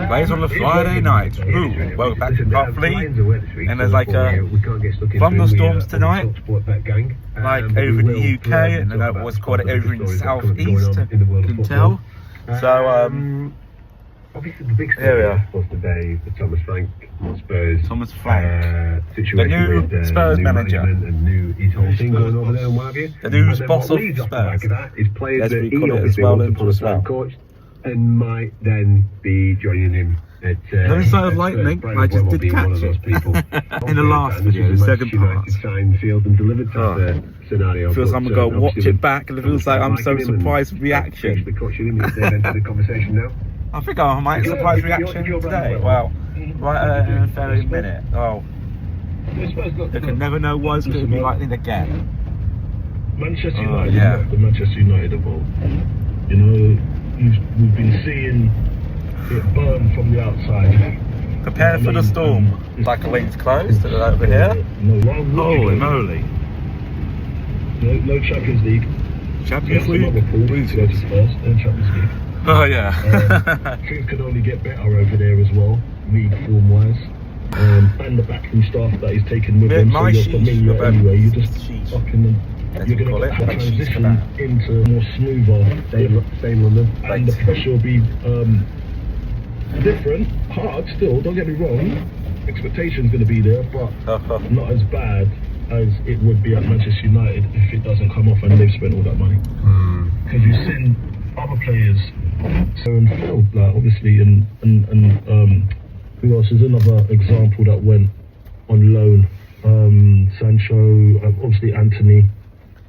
plays on the Friday night. Ooh, well, back to Copley. And there's like thunderstorms tonight, like over in the UK, and I know what's called over in the southeast, you can tell. So, obviously the big here we are. was today the Thomas Frank Spurs. Thomas Frank, situation the new with, Spurs new manager, and new his whole thing going over there and what have you. the new And then boss what of leads off the Spurs. back of that is players As that we he call it as obviously well, wants to as well. coach and might then be joining him at No sign of lightning, I just did catch it in the last video, the second part. Signed, sealed and delivered type of scenario. Feels like I'm going to watch it back, and it feels like I'm so liking him and surprised reaction. coaching him, if they've entered the conversation now. I think I might surprise reaction today. Wow, right in a very minute. Oh, you can never know what it's going to be lightning again. Manchester United yeah. is not the Manchester United of old. You know, we've been seeing it burn from the outside. Prepare for the storm. Like a lane's closed over here. Holy moly. No Champions League. Champions Yes, League? Liverpool to go to Spurs, then Champions League. Oh yeah. Things can only get better over there as well, league form wise. And the backroom staff that he's taken with him, so you're familiar anyway. You just fucking, you're going to have to transition into more smoother. Stay in London. And the pressure will be different, hard still, don't get me wrong. Expectation's going to be there, but not as bad as it would be at Manchester United if it doesn't come off and they've spent all that money. Because you've seen other players, so and Phil, like obviously, and who else is another example that went on loan? Sancho, obviously Anthony.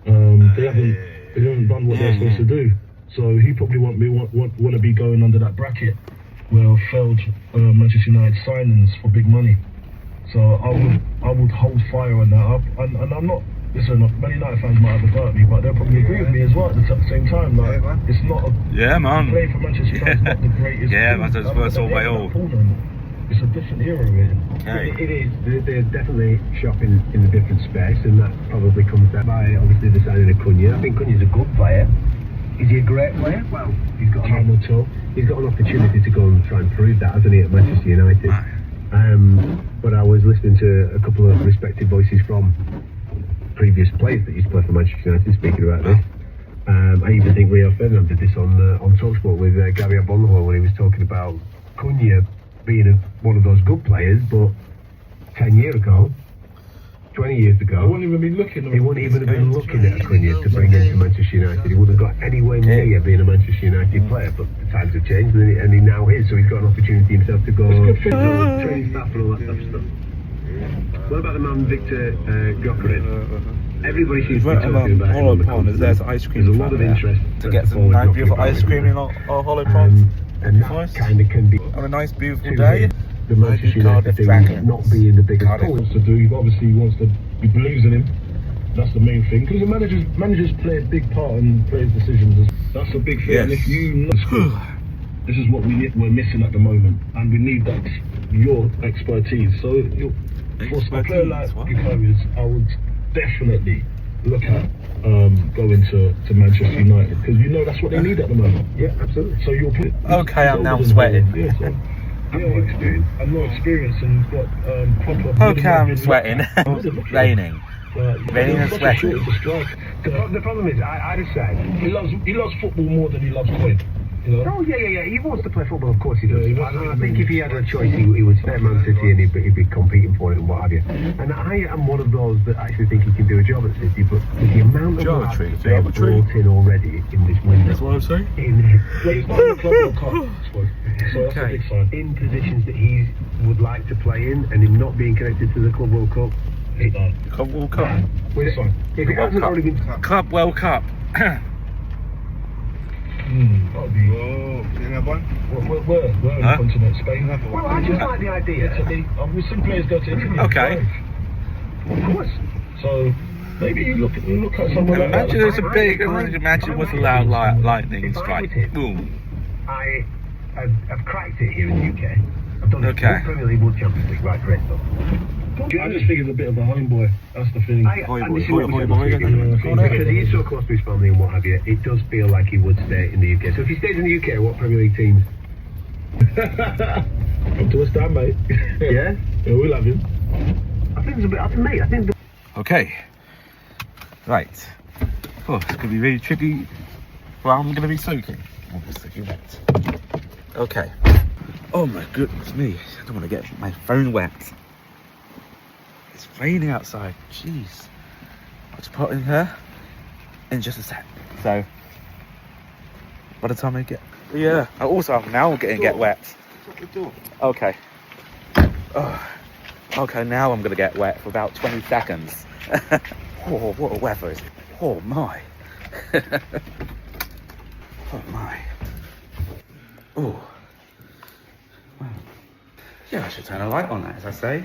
They haven't done what they're supposed to do. So he probably want to be going under that bracket where failed Manchester United signings for big money. So I would hold fire on that. And I'm not. Listen, many United fans might have a go at me, but they'll probably agree with me as well at the same time. Like, it's not a playing for Manchester United, not the greatest. Yeah, Manchester Spurs all by all. It's a different era, really. Okay. It is. They're definitely shopping in a different space, and that probably comes down by obviously the signing of Cunha. I think Cunha's a good player. Is he a great player? Well, he's got an opportunity to go and try and prove that, hasn't he, at Manchester United? But I was listening to a couple of respected voices from previous players that used to play for Manchester United speaking about this. I even think Rio Ferdinand did this on TalkSport with Gary Bonhor when he was talking about Cunha being one of those good players, but 10 years ago, 20 years ago, he wouldn't even be looking. He wouldn't even have been looking at Cunha to bring into Manchester United. He wouldn't have got anywhere near being a Manchester United player, but the times have changed and he now is, so he's got an opportunity himself to go training staff and all that type of stuff. What about the man Victor Gyökeres? Everybody seems to be talking about him on the continent. There's ice cream. There's a lot of interest to get some nice beautiful ice cream in our hollow ponds. And that kind of can be on a nice beautiful day. The Manchester United thing not being the biggest thing. He wants to do. He wants to. He believes in him. That's the main thing. Because the managers play a big part in players' decisions. That's a big thing. Yes. And if you know, this is what we're missing at the moment, and we need that your expertise. So for a player like Gyökeres, I would definitely look at going to Manchester United, because you know that's what they need at the moment. Yeah, absolutely. So you'll put. Okay, I'm now sweating. Yeah, so, I'm not experienced and got proper. Okay, I'm sweating. Raining. Raining and sweating. The problem is, I just said he loves football more than he loves coin. You know? Oh yeah. He wants to play football, of course he does. I think if he had a choice, he would stay at Man City and he'd be competing for it and what have you. And I am one of those that actually think he can do a job at City, but with the amount of lads that they've brought in already in this window. That's what I'm saying. In positions that he would like to play in, and him not being connected to the Club World Cup. Club World Cup. If it hasn't already been Club World Cup. Where on the continent? Spain? Well, I just like the idea. We've seen players go to Italy. Okay. Of course. So maybe you look at somewhere like that. Imagine it's a big. Imagine what's allowed lightning strike. Boom. I've cracked it here in the UK. I've done one Premier League, one Champions League, right, great stuff. I just think he's a bit of a homeboy. That's the thing. Because he is so close to his family and what have you, it does feel like he would stay in the UK. So if he stays in the UK, what Premier League teams? Up to a stand, mate. Yeah? Yeah, we love him. I think it's a bit up to me. I think. Okay. Right. Oh, it's gonna be really tricky. Well, I'm gonna be soaking. I'm just soaking wet. Okay. Oh my goodness me. I don't want to get my phone wet. It's raining outside. Jeez. I'll just put it in here in just a sec. So, by the time I get... Yeah, I also am now get wet. Okay. Oh, okay, now I'm going to get wet for about 20 seconds. Oh, what a weather is it? Oh my. Oh my. Oh. Wow. Yeah, I should turn a light on that, as I say.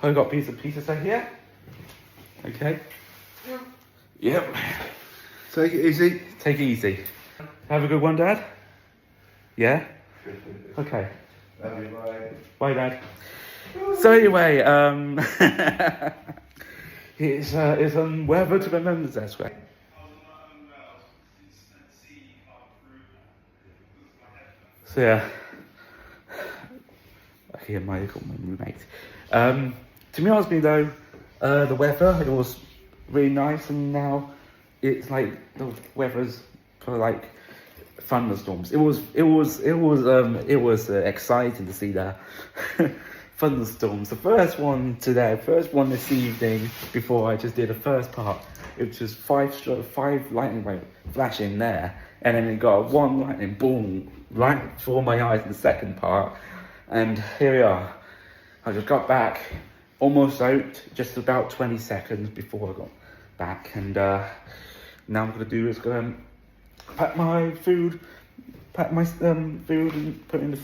I've got a piece of pizza here. Okay. Yep. Take it easy. Take it easy. Have a good one, Dad. Yeah? Okay. Love you, bye. Bye, Dad. So anyway, it's weather to remember, that's right. So yeah, I hear my roommate. To be honest with you though, the weather, it was really nice, and now it's like the weather's for like thunderstorms. It was exciting to see that. Thunderstorms. The first one today, first one this evening, before I just did the first part, it was just five lightning bolts flashing there, and then it got one lightning boom right before my eyes in the second part, and here we are. I just got back, almost out, just about 20 seconds before I got back, and now I'm gonna do is gonna pack my food and put it in the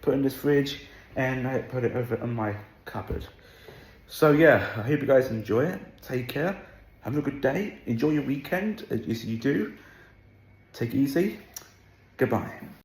put it in this fridge, and I put it over on my cupboard. So yeah, I hope you guys enjoy it. Take care. Have a good day. Enjoy your weekend, as you do. Take it easy. Goodbye.